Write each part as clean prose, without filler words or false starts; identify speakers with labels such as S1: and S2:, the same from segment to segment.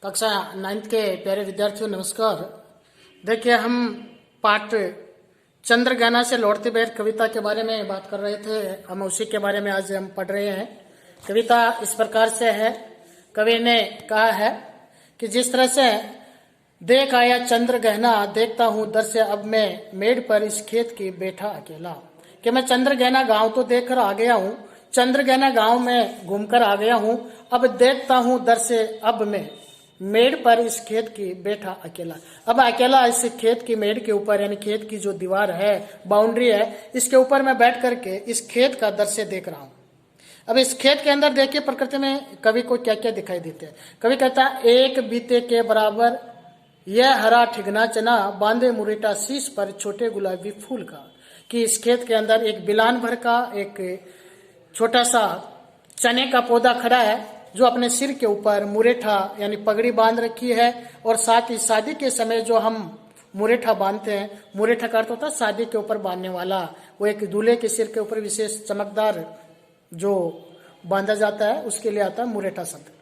S1: कक्षा 9th के प्यारे विद्यार्थियों नमस्कार। देखिए, हम पाठ चंद्रगहना से लौटते बैर कविता के बारे में बात कर रहे थे। हम उसी के बारे में आज हम पढ़ रहे हैं। कविता इस प्रकार से है। कवि ने कहा है कि जिस तरह से देख आया चंद्रगहना, देखता हूँ दर से अब मैं मेड़ पर इस खेत की बैठा अकेला। कि मैं चंद्रगहना गांव तो देख कर आ गया हूँ, चंद्रगहना गांव में घूमकर आ गया हूँ, अब देखता हूँ दर से अब मैं मेड़ पर इस खेत की बैठा अकेला। अब अकेला इस खेत की मेड़ के ऊपर, यानी खेत की जो दीवार है, बाउंड्री है, इसके ऊपर मैं बैठ करके इस खेत का दृश्य देख रहा हूं। अब इस खेत के अंदर देखिए प्रकृति में कवि को क्या क्या दिखाई देते हैं। कवि कहता है, एक बीते के बराबर यह हरा ठिगना चना, बांधे मुरेटा शीश पर छोटे गुलाबी फूल का। कि इस खेत के अंदर एक बिलान भर का एक छोटा सा चने का पौधा खड़ा है, जो अपने सिर के ऊपर मुरेठा यानी पगड़ी बांध रखी है। और साथ ही शादी के समय जो हम मुरेठा बांधते हैं, मुरेठा का अर्थ होता है शादी के ऊपर बांधने वाला, वो एक दूल्हे के सिर के ऊपर विशेष चमकदार जो बांधा जाता है, उसके लिए आता है मुरेठा शब्द।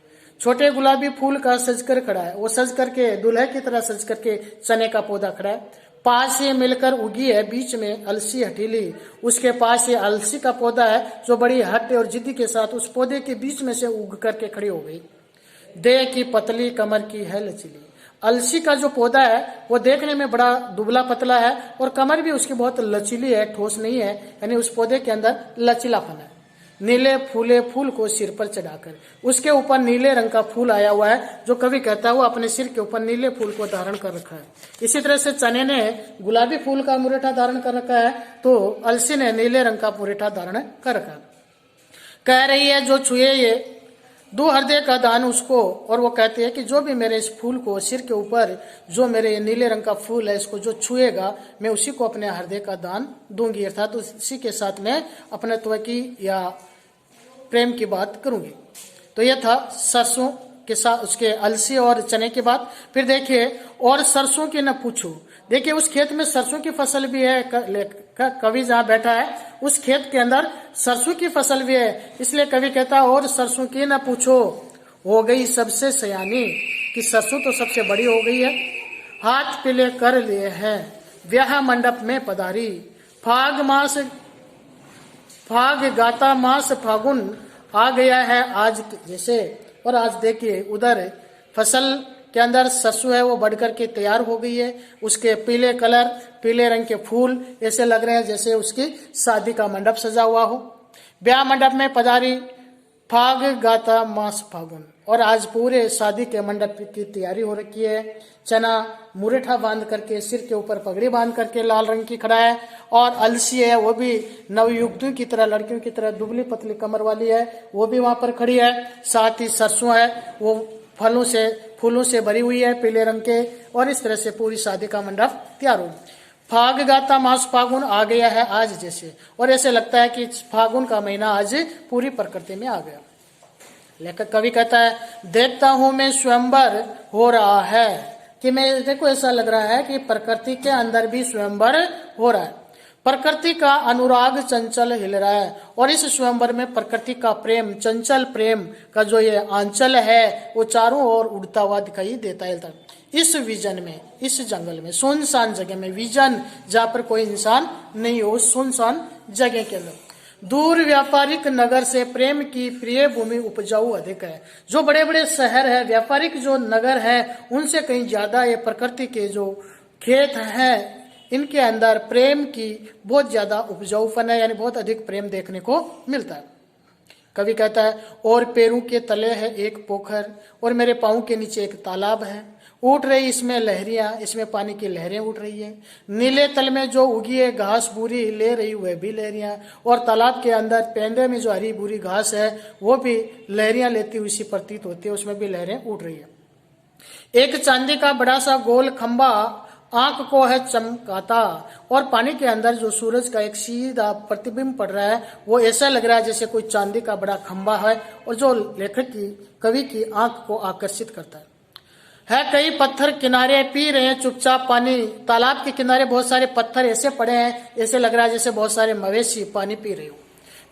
S1: छोटे गुलाबी फूल का सजकर खड़ा है, वो सज करके दूल्हे की तरह सज करके चने का पौधा खड़ा है। पास से मिलकर उगी है बीच में अलसी हठीली, उसके पास ये अलसी का पौधा है जो बड़ी हट और जिद्दी के साथ उस पौधे के बीच में से उग करके खड़ी हो गई। देह की पतली कमर की है लचीली। अलसी का जो पौधा है वो देखने में बड़ा दुबला पतला है और कमर भी उसकी बहुत लचीली है, ठोस नहीं है, यानी उस पौधे के अंदर लचीलापन है। नीले फूले फूल को सिर पर चढ़ाकर, उसके ऊपर नीले रंग का फूल आया हुआ है, जो कवि कहता है वो अपने सिर के ऊपर नीले फूल को धारण कर रखा है। इसी तरह से चने ने गुलाबी फूल का मुरेठा धारण कर रखा है, तो अलसी ने नीले रंग का मुरेठा धारण कर रखा है। कह रही है जो छुए ये दो हृदय का दान उसको, और वो कहती है कि जो भी मेरे इस फूल को सिर के ऊपर, जो मेरे ये नीले रंग का फूल है, इसको जो छुएगा मैं उसी को अपने हृदय का दान दूंगी, अर्थात उसी के साथ में अपनत्व की या प्रेम की बात करूंगी। तो यह था सरसों के साथ उसके अलसी और चने की बात। फिर देखिए, और सरसों की न पूछो। देखिए, उस खेत में सरसों की फसल भी है। कवि जहां बैठा है उस खेत के अंदर सरसों की फसल भी है, इसलिए कवि कहता है और सरसों की न पूछो, हो गई सबसे सयानी। कि सरसों तो सबसे बड़ी हो गई है। हाथ पीले कर लिए हैं, ब्याह मंडप में पधारी। फाग गाता मास फागुन, आ गया है आज जैसे। और आज देखिए उधर फसल के अंदर सरसों है वो बढ़ करके तैयार हो गई है। उसके पीले कलर, पीले रंग के फूल ऐसे लग रहे हैं जैसे उसकी शादी का मंडप सजा हुआ हो। ब्याह मंडप में पधारी, फाग गाता मास फागुन। और आज पूरे शादी के मंडप की तैयारी हो रखी है। चना मुरेठा बांध करके सिर के ऊपर पगड़ी बांध करके लाल रंग की खड़ा है। और अलसी है वो भी नवयुवतियों की तरह, लड़कियों की तरह दुबली पतली कमर वाली है, वो भी वहां पर खड़ी है। साथ ही सरसों है वो फूलों से भरी हुई है पीले रंग के। और इस तरह से पूरी शादी का मंडप तैयार हो। फाग गाता मास फागुन, आ गया है आज जैसे। और ऐसे लगता है कि फागुन का महीना आज पूरी प्रकृति में आ गया। लेखक कवि कहता है, देखता हूं मैं स्वयंवर हो रहा है। कि मैं देखो ऐसा लग रहा है कि प्रकृति के अंदर भी स्वयंवर हो रहा है। प्रकृति का अनुराग चंचल हिल रहा है। और इस स्वयंवर में प्रकृति का प्रेम, चंचल प्रेम का जो ये आंचल है वो चारों ओर उड़ता हुआ दिखाई देता है। इस विजन में, इस जंगल में, सुनसान जगह में, विजन जहाँ पर कोई इंसान नहीं हो, सुनसान जगह के अंदर दूर व्यापारिक नगर से प्रेम की प्रिय भूमि उपजाऊ अधिक है। जो बड़े बड़े शहर है, व्यापारिक जो नगर है, उनसे कहीं ज्यादा ये प्रकृति के जो खेत हैं इनके अंदर प्रेम की बहुत ज्यादा उपजाऊपन है, यानी बहुत अधिक प्रेम देखने को मिलता है। कवि कहता है, और पैरों के तले है एक पोखर, और मेरे पाँव के नीचे एक तालाब है। उठ रही इसमें लहरियां, इसमें पानी की लहरें उठ रही है। नीले तल में जो उगी है घास बूरी ले रही वह भी लहरियां। और तालाब के अंदर पेंदे में जो हरी भूरी घास है वो भी लहरियां लेती हुई सी प्रतीत होती है, उसमें भी लहरें उठ रही है। एक चांदी का बड़ा सा गोल खंबा आंख को है चमकाता। और पानी के अंदर जो सूरज का एक सीधा प्रतिबिंब पड़ रहा है वो ऐसा लग रहा है जैसे कोई चांदी का बड़ा खंबा है, और जो लेखक की, कवि की आंख को आकर्षित करता है। कई पत्थर किनारे पी रहे हैं चुपचाप पानी। तालाब के किनारे बहुत सारे पत्थर ऐसे पड़े हैं, ऐसे लग रहा है जैसे बहुत सारे मवेशी पानी पी रहे हो।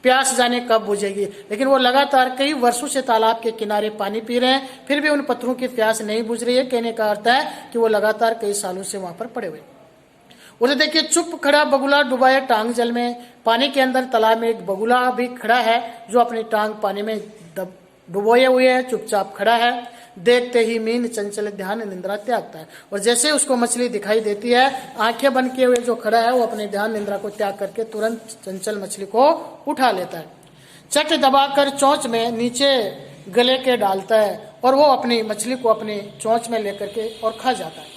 S1: प्यास जाने कब बुझेगी। लेकिन वो लगातार कई वर्षों से तालाब के किनारे पानी पी रहे हैं, फिर भी उन पत्थरों की प्यास नहीं बुझ रही है। कहने का अर्थ है कि वो लगातार कई सालों से वहां पर पड़े हुए। उधर देखिए चुप खड़ा बगुला डुबाए टांग जल में। पानी के अंदर तालाब में एक बगुला भी खड़ा है जो अपनी टांग पानी में डुबोए हुए है, चुपचाप खड़ा है। देखते ही मीन चंचल ध्यान निंद्रा त्यागता है, और जैसे उसको मछली दिखाई देती है, आंखें बंद किए हुए जो खड़ा है वो अपने ध्यान निंद्रा को त्याग करके तुरंत चंचल मछली को उठा लेता है। चट दबाकर चोंच में नीचे गले के डालता है और वो अपनी मछली को अपनी चोंच में लेकर के और खा जाता है।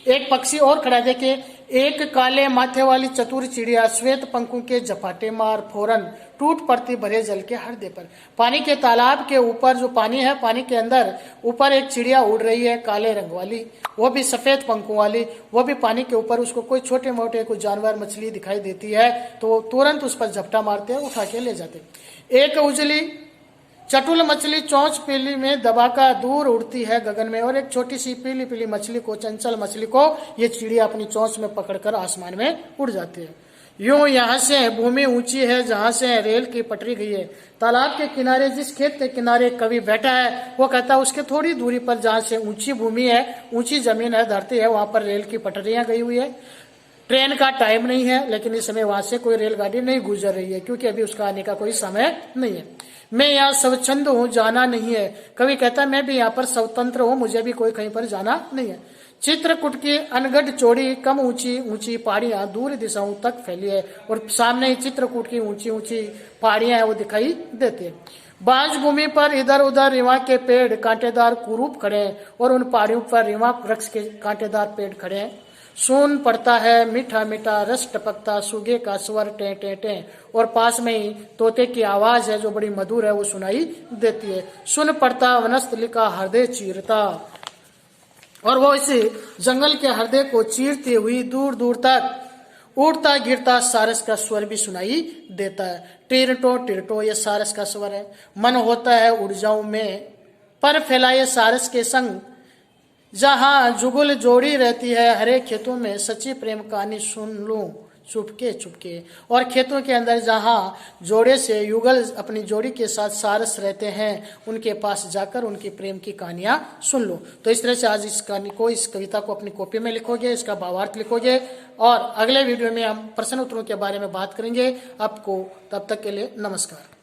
S1: एक पक्षी और खड़ा है, देखिए एक काले माथे वाली चतुर चिड़िया श्वेत पंखों के झपाटे मार फौरन टूट पड़ती भरे जल के हृदय पर। पानी के तालाब के ऊपर जो पानी है, पानी के अंदर ऊपर एक चिड़िया उड़ रही है काले रंग वाली, वो भी सफेद पंखों वाली, वो भी पानी के ऊपर। उसको कोई छोटे मोटे कोई जानवर मछली दिखाई देती है तो वो तुरंत उस पर झपटा मारते हैं, उठा के ले जाते। एक उजली चटुल मछली चोंच पीली में दबाकर दूर उड़ती है गगन में, और एक छोटी सी पीली पीली मछली को, चंचल मछली को ये चिड़िया अपनी चोंच में पकड़कर आसमान में उड़ जाती है। यूं यहाँ से भूमि ऊंची है जहां से रेल की पटरी गई है। तालाब के किनारे जिस खेत के किनारे कवि बैठा है वो कहता है उसके थोड़ी दूरी पर जहां से ऊंची भूमि है, ऊंची जमीन है, धरती है, वहां पर रेल की पटरियां गई हुई है। ट्रेन का टाइम नहीं है, लेकिन इस समय वहां से कोई रेलगाड़ी नहीं गुजर रही है क्योंकि अभी उसका आने का कोई समय नहीं है। मैं यहाँ स्वच्छंद हूँ, जाना नहीं है। कवि कहता है मैं भी यहाँ पर स्वतंत्र हूँ, मुझे भी कोई कहीं पर जाना नहीं है। चित्रकूट की अनगढ़ चौड़ी कम ऊंची ऊंची पहाड़ियां दूर दिशाओं तक फैली है, और सामने ही चित्रकूट की ऊंची ऊंची पहाड़ियां हैं वो दिखाई देती है। बांझ भूमि पर इधर उधर रीवा के पेड़ कांटेदार कुरूप खड़े हैं, और उन पहाड़ियों पर रीवा वृक्ष के कांटेदार पेड़ खड़े हैं। सोन पड़ता है मीठा मीठा रस टपकता, सूगे का स्वर टे टे टे, और पास में ही तोते की आवाज है जो बड़ी मधुर है वो सुनाई देती है। सुन पड़ता वनस्थली का हृदय चीरता, और वो इस जंगल के हृदय को चीरती हुई दूर दूर तक उड़ता गिरता सारस का स्वर भी सुनाई देता है। टिरटो टिरटो ये सारस का स्वर है। मन होता है उड़ जाऊं मैं, पर फैलाए सारस के संग, जहां जुगुल जोड़ी रहती है हरे खेतों में, सच्ची प्रेम कहानी सुन लूं चुपके चुपके। और खेतों के अंदर जहां जोड़े से युगल अपनी जोड़ी के साथ सारस रहते हैं, उनके पास जाकर उनकी प्रेम की कहानियां सुन लो। तो इस तरह से आज इस कहानी को, इस कविता को अपनी कॉपी में लिखोगे, इसका भावार्थ लिखोगे, और अगले वीडियो में हम प्रश्न उत्तरों के बारे में बात करेंगे। आपको तब तक के लिए नमस्कार।